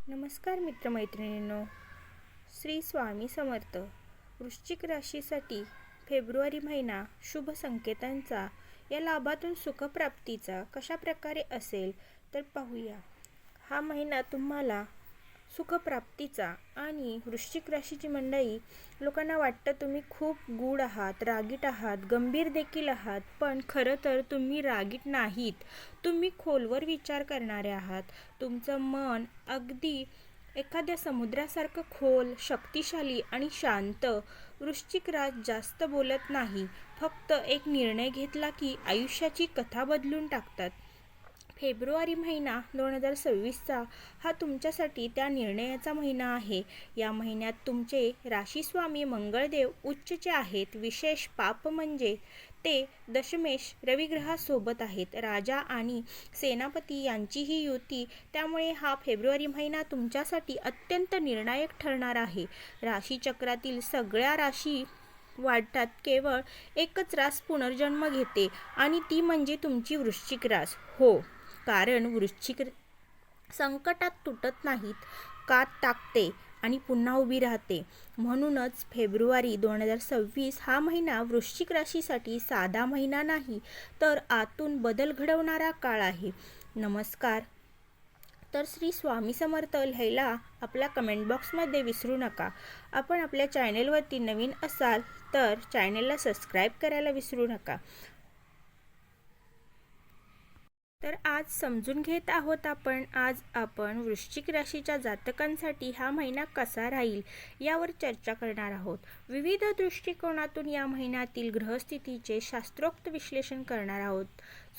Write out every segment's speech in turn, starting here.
नमस्कार मित्रमैत्रिणींनो, श्री स्वामी समर्थ. वृश्चिक राशीसाठी फेब्रुवारी महिना शुभ संकेतांचा या लाभातून सुखप्राप्तीचा कशा प्रकारे असेल तर पाहूया. हा महिना तुम्हाला सुखप्राप्तीचा आणि वृश्चिक राशीची मंडळी लोकांना वाटतं तुम्ही खूप गूढ आहात, रागीट आहात, गंभीर देखील आहात, पण खरं तर तुम्ही रागीट नाहीत. तुम्ही खोलवर विचार करणारे आहात. तुमचं मन अगदी एखाद्या समुद्रासारखं खोल, शक्तिशाली आणि शांत. वृश्चिक रास जास्त बोलत नाही, फक्त एक निर्णय घेतला की आयुष्याची कथा बदलून टाकतात. फेब्रुवारी महिना 2026चा हा तुमच्यासाठी त्या निर्णयाचा महिना आहे. या महिन्यात तुमचे राशीस्वामी मंगळदेव उच्चचे आहेत. विशेष पाप म्हणजे ते दशमेश रविग्रहासोबत आहेत. राजा आणि सेनापती यांची ही युती, त्यामुळे हा फेब्रुवारी महिना तुमच्यासाठी अत्यंत निर्णायक ठरणार आहे. राशीचक्रातील सगळ्या राशी वाढतात, केवळ एकच रास पुनर्जन्म घेते आणि ती म्हणजे तुमची वृश्चिक रास. हो, कारण वृश्चिक संकटात तुटत नाहीत, कात टाकते आणि पुन्हा उभी राहते. म्हणूनच फेब्रुवारी 2026 हा महिना वृश्चिक राशीसाठी साधा महिना नाही, तर आतून बदल घडवणारा काळ आहे. नमस्कार. तर श्री स्वामी समर्थ लिहायला आपल्या कमेंट बॉक्समध्ये विसरू नका. आपण आपल्या चॅनेलवरती नवीन असाल तर चॅनेलला सबस्क्राईब करायला विसरू नका. तर आज समजून घेत आहोत आज आपण वृश्चिक राशीच्या जातकांसाठी हा महिना कसा राहील यावर चर्चा करणार आहोत. विविध दृष्टिकोनातून या महिन्यातील ग्रहस्थितीचे शास्त्रोक्त विश्लेषण करणार आहोत.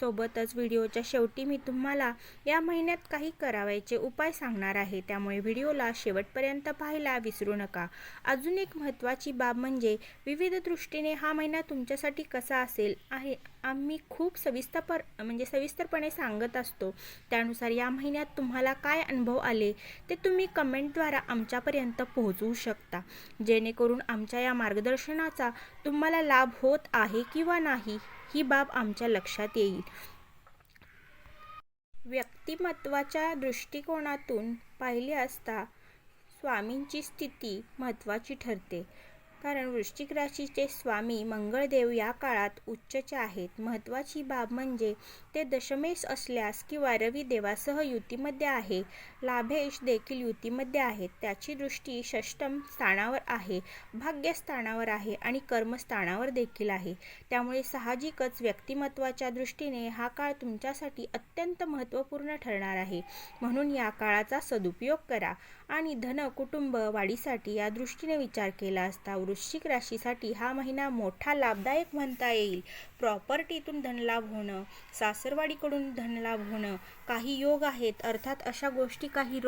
सोबतच व्हिडिओच्या शेवटी मी तुम्हाला या महिन्यात काही करावयाचे उपाय सांगणार आहे, त्यामुळे व्हिडिओला शेवटपर्यंत पाहायला विसरू नका. अजून एक महत्त्वाची बाब म्हणजे विविध दृष्टीने हा महिना तुमच्यासाठी कसा असेल आहे आम्ही खूप सविस्तरपणे सांगत असतो. त्यानुसार या महिन्यात तुम्हाला काय अनुभव आले ते तुम्ही कमेंटद्वारे आमच्यापर्यंत पोहोचवू शकता, जेणेकरून आमच्या या मार्गदर्शनाचा तुम्हाला लाभ होत आहे किंवा नाही ही बाब आमच्या लक्षात येईल. व्यक्तिमत्वाच्या दृष्टिकोनातून पाहिले असता स्वामींची स्थिती महत्त्वाची ठरते, कारण वृश्चिक राशीचे स्वामी मंगळदेव या काळात उच्चचे आहेत. महत्त्वाची बाब म्हणजे ते दशमेश असल्यास किंवा रवी देवासह युतीमध्ये आहे. लाभेश देखील युतीमध्ये आहेत. त्याची दृष्टी षष्टम स्थानावर आहे, भाग्यस्थानावर आहे आणि कर्मस्थानावर देखील आहे. त्यामुळे साहजिकच व्यक्तिमत्वाच्या दृष्टीने हा काळ तुमच्यासाठी अत्यंत महत्त्वपूर्ण ठरणार आहे. म्हणून या काळाचा सदुपयोग करा आणि धन कुटुंब वाढीसाठी या दृष्टीने विचार केला असता वृश्चिक राशीसाठी हा महिना मोठा लाभदायक म्हणता येईल. प्रॉपर्टीतून धनलाभ होणं, सासरवाडीकडून धनलाभ होणं, काही योग आहेत. अर्थात अशा गोष्टी काही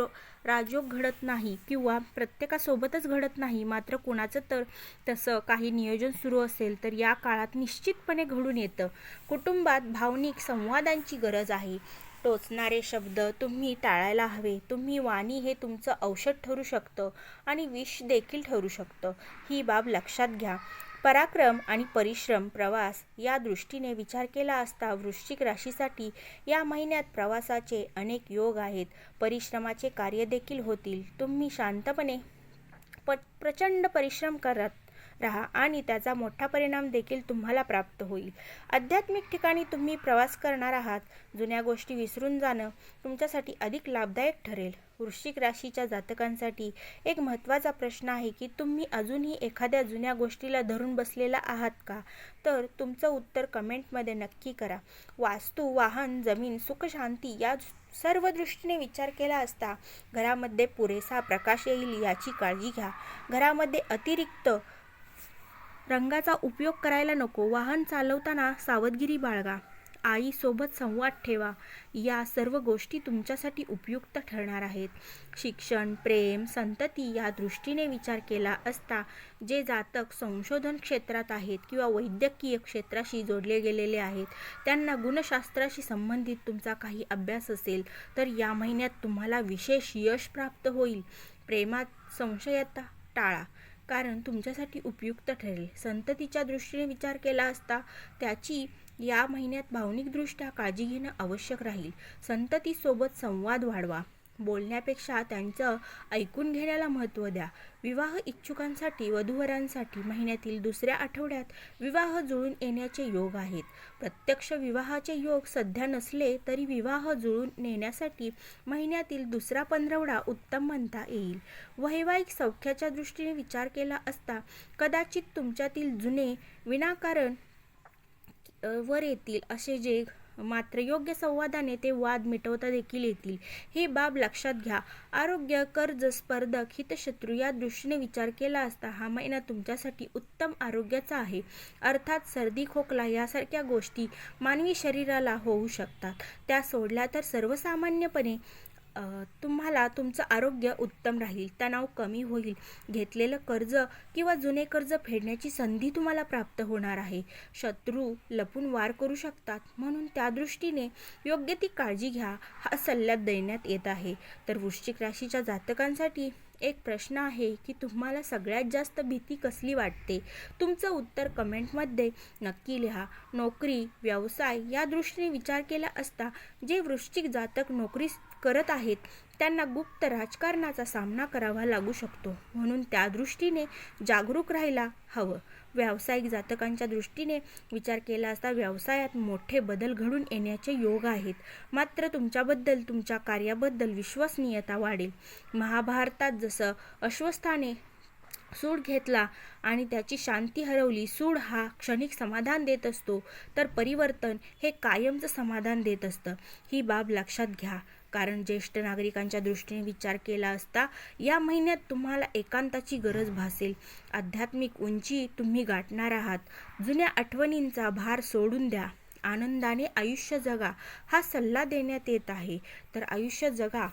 राजयोग घडत नाही किंवा प्रत्येकासोबतच घडत नाही, मात्र कुणाचं तर तसं काही नियोजन सुरू असेल तर या काळात निश्चितपणे घडून येतं. कुटुंबात भावनिक संवादांची गरज आहे. टोचणारे शब्द तुम्ही टाळायला हवे. तुम्ही वाणी हे तुमचं औषध ठरू शकतं आणि विष देखील ठरू शकतं, ही बाब लक्षात घ्या. पराक्रम आणि परिश्रम, प्रवास या दृष्टीने विचार केला असता वृश्चिक राशीसाठी या महिन्यात प्रवासाचे अनेक योग आहेत. परिश्रमाचे कार्य देखील होतील. तुम्ही शांतपणे प्रचंड परिश्रम करत राहा आणि त्याचा मोठा परिणाम देखील तुम्हाला प्राप्त होईल. आध्यात्मिक ठिकाणी तुम्ही प्रवास करणार आहात. जुन्या गोष्टी विसरून जाणं तुमच्यासाठी अधिक लाभदायक ठरेल. वृश्चिक राशीच्या जातकांसाठी एक महत्त्वाचा प्रश्न आहे की तुम्ही अजूनही एखाद्या जुन्या गोष्टीला धरून बसलेला आहात का? तर तुमचं उत्तर कमेंटमध्ये नक्की करा. वास्तू, वाहन, जमीन, सुखशांती या सर्व दृष्टीने विचार केला असता घरामध्ये पुरेसा प्रकाश येईल याची काळजी घ्या. घरामध्ये अतिरिक्त रंगाचा उपयोग करायला नको. वाहन चालवताना सावधगिरी बाळगा. आईसोबत संवाद ठेवा. या सर्व गोष्टी तुमच्यासाठी उपयुक्त ठरणार आहेत. शिक्षण, प्रेम, संतती या दृष्टीने विचार केला असता जे जातक संशोधन क्षेत्रात आहेत किंवा वैद्यकीय क्षेत्राशी जोडले गेलेले आहेत, त्यांना गुणशास्त्राशी संबंधित तुमचा काही अभ्यास असेल तर या महिन्यात तुम्हाला विशेष यश प्राप्त होईल. प्रेमात संशयता टाळा, कारण तुमच्यासाठी उपयुक्त ठरेल. संततीच्या दृष्टीने विचार केला असता त्याची या महिन्यात भावनिकदृष्ट्या काळजी घेणं आवश्यक राहील. संततीसोबत संवाद वाढवा. बोलण्यापेक्षा त्यांचं ऐकून घेण्याला महत्त्व द्या. विवाह इच्छुकांसाठी वधूवरांसाठी महिन्यातील दुसऱ्या आठवड्यात विवाह जुळून येण्याचे योग आहेत. प्रत्यक्ष विवाहाचे योग सध्या नसले तरी विवाह जुळून नेण्यासाठी महिन्यातील दुसरा पंधरवडा उत्तम म्हणता येईल. वैवाहिक सौख्याच्या दृष्टीने विचार केला असता कदाचित तुमच्यातील जुने विनाकारण वर येतील असे जे मात्र योग्य संवादाने ते वाद मिटवता देखील येतील. ही बाब लक्षात घ्या. आरोग्य, कर्ज, स्पर्धक, हितशत्रू या दृष्टीने विचार केला असता हा महिना तुमच्यासाठी उत्तम आरोग्याचा आहे. अर्थात सर्दी, खोकला यासारख्या गोष्टी मानवी शरीराला होऊ शकतात. त्या सोडल्या तर सर्वसामान्यपणे तुम्हाला तुमचं आरोग्य उत्तम राहील, तणाव कमी होईल, घेतलेलं कर्ज किंवा जुने कर्ज फेडण्याची संधी तुम्हाला प्राप्त होणार आहे. शत्रू लपून वार करू शकतात, म्हणून त्या दृष्टीने योग्य ती काळजी घ्या हा सल्ला देण्यात येत आहे. तर वृश्चिक राशीच्या जातकांसाठी एक प्रश्न आहे की तुम्हाला सगळ्यात जास्त भीती कसली वाटते? तुमचं उत्तर कमेंटमध्ये नक्की लिहा. नोकरी, व्यवसाय या दृष्टीने विचार केला असता जे वृश्चिक जातक नोकरी करत आहेत त्यांना गुप्त राजकारणाचा सामना करावा लागू शकतो, म्हणून त्या दृष्टीने जागरूक राहायला हवं. व्यावसायिक जातकांच्या दृष्टीने विचार केला असता व्यवसायात मोठे बदल घडून येण्याचे योग आहेत. मात्र तुमच्याबद्दल, तुमच्या कार्याबद्दल विश्वसनीयता वाढेल. महाभारतात जसं अश्वस्थाने सूड घेतला आणि त्याची शांती हरवली. सूड हा क्षणिक समाधान देत असतो, तर परिवर्तन हे कायमचं समाधान देत असतं. ही बाब लक्षात घ्या. कारण ज्येष्ठ नागरिकांच्या दृष्टीने विचार केला असता या महिन्यात तुम्हाला एकांताची गरज भासेल. आध्यात्मिक उंची तुम्ही गाठणार आहात. जुन्या आठवणींचा भार सोडून द्या. आनंदाने आयुष्य जगा हा सल्ला देण्यात येत आहे. तर आयुष्य जगा.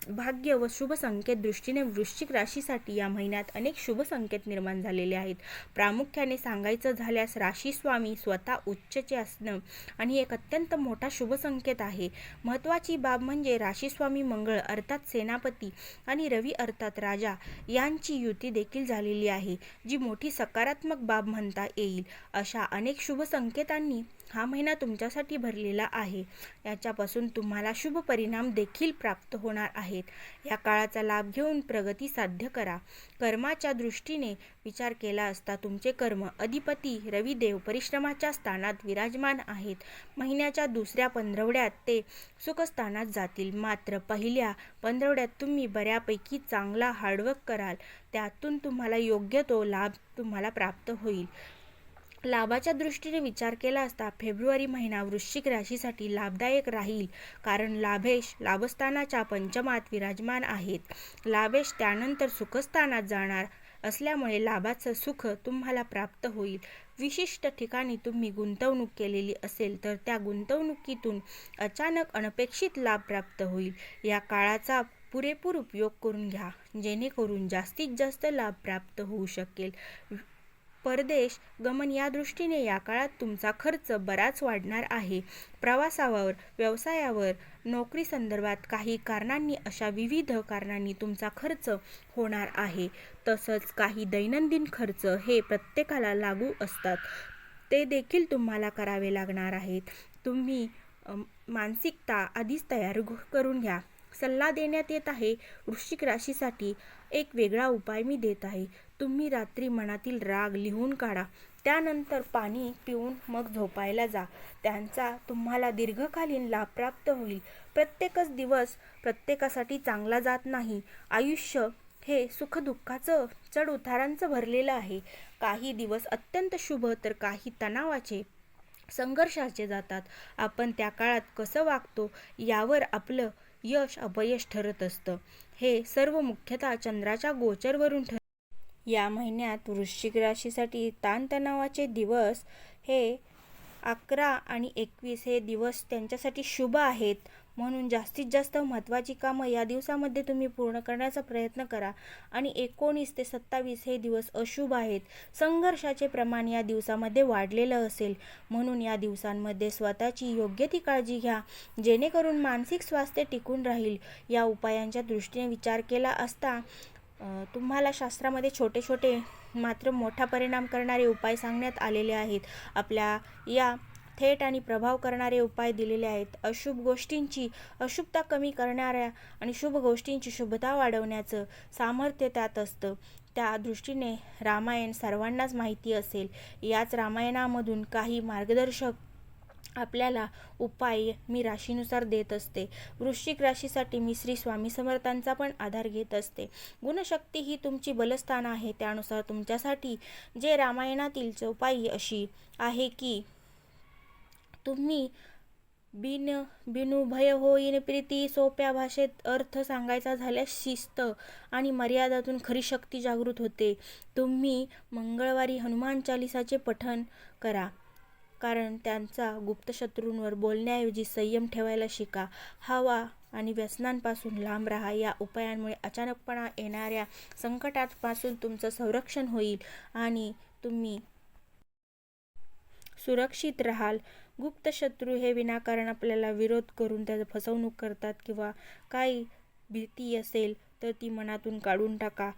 भाग्य व शुभ संकेत दृष्टीने वृश्चिक राशीसाठी या महिन्यात अनेक शुभ संकेत निर्माण झालेले आहेत. प्रामुख्याने सांगायचं झाल्यास राशी स्वामी स्वतः उच्चचे असणं आणि एक अत्यंत मोठा शुभ संकेत आहे. महत्त्वाची बाब म्हणजे राशीस्वामी मंगळ अर्थात सेनापती आणि रवी अर्थात राजा यांची युती देखील झालेली आहे, जी मोठी सकारात्मक बाब म्हणता येईल. अशा अनेक शुभ संकेतांनी हा महिना तुमच्यासाठी भरलेला आहे. याच्यापासून तुम्हाला शुभ परिणाम देखील प्राप्त होणार आहेत. या काळाचा लाभ घेऊन प्रगती साध्य करा. कर्माच्या दृष्टीने विचार केला असता तुमचे कर्म अधिपती रविदेव परिश्रमाच्या स्थानात विराजमान आहेत. महिन्याच्या दुसऱ्या पंधरवड्यात ते सुखस्थानात जातील. मात्र पहिल्या पंधरवड्यात तुम्ही बऱ्यापैकी चांगला हार्डवर्क कराल. त्यातून तुम्हाला योग्य तो लाभ तुम्हाला प्राप्त होईल. लाभाच्या दृष्टीने विचार केला असता फेब्रुवारी महिना वृश्चिक राशीसाठी लाभदायक राहील. कारण लाभेश लाभस्थानाच्या पंचमात विराजमान आहेत. लाभेश त्यानंतर सुखस्थानात जाणार असल्यामुळे लाभाचं सुख तुम्हाला प्राप्त होईल. विशिष्ट ठिकाणी तुम्ही गुंतवणूक केलेली असेल तर त्या गुंतवणुकीतून अचानक अनपेक्षित लाभ प्राप्त होईल. या काळाचा पुरेपूर उपयोग करून घ्या, जेणेकरून जास्तीत जास्त लाभ प्राप्त होऊ शकेल. परदेश गमन या दृष्टीने या काळात तुमचा खर्च बराच वाढणार आहे. प्रवासावर, व्यवसायावर, नोकरी संदर्भात काही कारणांनी अशा विविध कारणांनी तुमचा खर्च होणार आहे. तसंच काही दैनंदिन खर्च हे प्रत्येकाला लागू असतात, ते देखील तुम्हाला करावे लागणार आहेत. तुम्ही मानसिकता आधीच तयार करून घ्या. सल्ला देण्यात येत आहे वृश्चिक राशीसाठी एक वेगळा उपाय मी देत आहे. तुम्ही रात्री मनातील राग लिहून काढा, त्यानंतर पाणी पिऊन मग झोपायला जा. त्यांचा तुम्हाला दीर्घकालीन लाभ प्राप्त होईल. प्रत्येकच दिवस प्रत्येकासाठी चांगला जात नाही. आयुष्य हे सुखदुःखाचं चढ उतारांचं भरलेलं आहे. काही दिवस अत्यंत शुभ तर काही तणावाचे, संघर्षाचे जातात. आपण त्या काळात कसं वागतो यावर आपलं यश अपयश ठरत असतं. हे सर्व मुख्यतः चंद्राच्या गोचरवरून ठरतं. या महिन्यात वृश्चिक राशीसाठी ताणतणावाचे दिवस हे 11 आणि 21 हे दिवस त्यांच्यासाठी शुभ आहेत. म्हणून जास्तीत जास्त महत्त्वाची कामं या दिवसामध्ये तुम्ही पूर्ण करण्याचा प्रयत्न करा. आणि 19 ते 27 हे दिवस अशुभ आहेत. संघर्षाचे प्रमाण या दिवसामध्ये वाढलेलं असेल, म्हणून या दिवसांमध्ये स्वतःची योग्य ती काळजी घ्या, जेणेकरून मानसिक स्वास्थ्य टिकून राहील. या उपायांच्या दृष्टीने विचार केला असता तुम्हाला शास्त्रामध्ये छोटे छोटे मात्र मोठा परिणाम करणारे उपाय सांगण्यात आलेले आहेत. आपल्या या थेट आणि प्रभाव करणारे उपाय दिलेले आहेत. अशुभ गोष्टींची अशुभता कमी करणाऱ्या आणि शुभ गोष्टींची शुभता वाढवण्याचं सामर्थ्य त्यात असतं. त्या दृष्टीने रामायण सर्वांनाच माहिती असेल. याच रामायणामधून काही मार्गदर्शक आपल्याला उपाय मी राशीनुसार देत असते. वृश्चिक राशीसाठी मी श्री स्वामी समर्थांचा पण आधार घेत असते. गुणशक्ती ही तुमची बलस्थान आहे. त्यानुसार तुमच्यासाठी जे रामायणातील चौपाई अशी आहे की तुम्ही बिनुभय होईन प्रीती. सोप्या भाषेत अर्थ सांगायचा झाल्यास शिस्त आणि मर्यादातून खरी शक्ती जागृत होते. तुम्ही मंगळवारी हनुमान चालिसाचे पठण करा, कारण त्यांचा गुप्त शत्रूंवर बोलण्याऐवजी संयम ठेवायला शिका. हवा आणि व्यसनांपासून लांब राहा. या उपायांमुळे अचानकपणा येणाऱ्या संकटांपासून तुमचं संरक्षण होईल आणि तुम्ही सुरक्षित राहाल. गुप्त शत्रू हे विनाकारण आपल्याला विरोध करून त्याची फसवणूक करतात किंवा काही भीती असेल तर ती मनातून काढून टाका.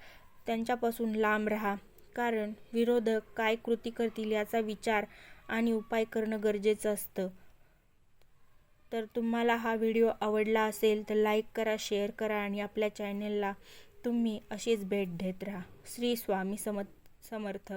त्यांच्यापासून लांब राहा, कारण विरोधक काय कृती करतील याचा विचार आणि उपाय करणं गरजेचं असतं. तर तुम्हाला हा व्हिडिओ आवडला असेल तर लाईक करा, शेअर करा आणि आपल्या चॅनेलला तुम्ही अशीच भेट देत राहा. श्री स्वामी समर्थ.